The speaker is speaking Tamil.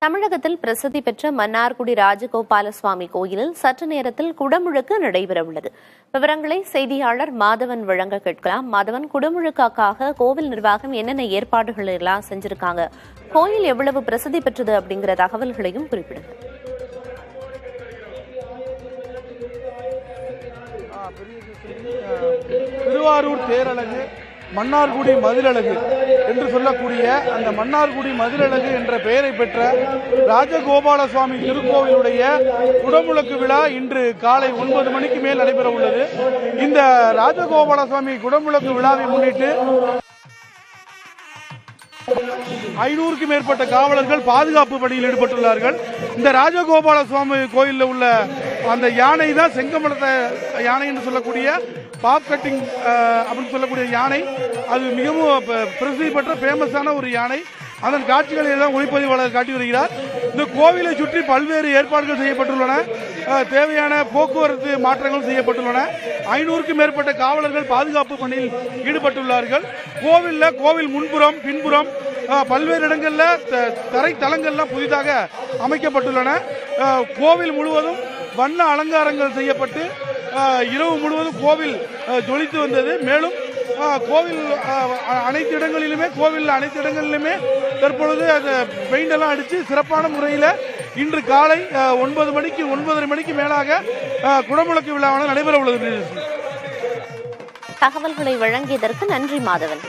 தமிழகத்தில் பிரசித்தி பெற்ற மன்னார்குடி ராஜகோபால சுவாமி கோயிலில் சற்று நேரத்தில் குடமுழுக்கு நடைபெறவுள்ளது. விவரங்களை செய்தியாளர் மாதவன் வழங்க கேட்கலாம். மாதவன், குடமுழுக்காக கோவில் நிர்வாகம் என்னென்ன ஏற்பாடுகள் எல்லாம் செஞ்சிருக்காங்க, கோயில் எவ்வளவு பிரசித்தி பெற்றது அப்படிங்கிற தகவல்களையும் குறிப்பிடுங்க. திருவாரூர் தேரழகு, மன்னார்குடி மதிலழகு என்று சொல்லக்கூடிய அந்த மன்னார்குடி மதிலழகு என்ற பெயரை பெற்ற ராஜகோபால சுவாமி திருக்கோவிலுடைய குடமுழுக்கு விழா இன்று காலை 9 மணிக்கு மேல் நடைபெற உள்ளது. இந்த ராஜகோபால சுவாமி குடமுழுக்கு விழாவை முன்னிட்டு 500க்கும் மேற்பட்ட காவலர்கள் பாதுகாப்பு பணியில் ஈடுபட்டுள்ளார்கள். இந்த ராஜகோபால சுவாமி கோயிலில் உள்ள அந்த யானை தான் செங்கமலத்தை யானை என்று சொல்லக்கூடிய பாப் கட்டிங் அப்படின்னு சொல்லக்கூடிய யானை. அது மிகவும் பிரசித்தி பெற்ற ஃபேமஸான ஒரு யானை. அதன் காட்சிகளை எல்லாம் ஒளிப்பதிவாளர் காட்டி வருகிறார். இந்த கோவிலை சுற்றி பல்வேறு ஏற்பாடுகள் செய்யப்பட்டுள்ளன. தேவையான போக்குவரத்து மாற்றங்கள் செய்யப்பட்டுள்ளன. 500க்கும் மேற்பட்ட காவலர்கள் பாதுகாப்பு பணியில் ஈடுபட்டுள்ளார்கள். கோவில் முன்புறம் பின்புறம் பல்வேறு இடங்களில் தரை தளங்கள்லாம் புதிதாக அமைக்கப்பட்டுள்ளன. கோவில் முழுவதும் வண்ண அலங்காரங்கள் செய்யப்பட்டு இரவு முழுவதும் கோவில் ஜொலித்து வந்தது. மேலும் கோவில் அனைத்து இடங்களிலுமே தற்பொழுது அந்த பெயிண்ட் எல்லாம் அடித்து சிறப்பான முறையில் இன்று காலை 9:30 மணிக்கு மேலாக குடமுழுக்கு விழாவானது நடைபெற உள்ளது. தகவல்களை வழங்கியதற்கு நன்றி மாதவன்.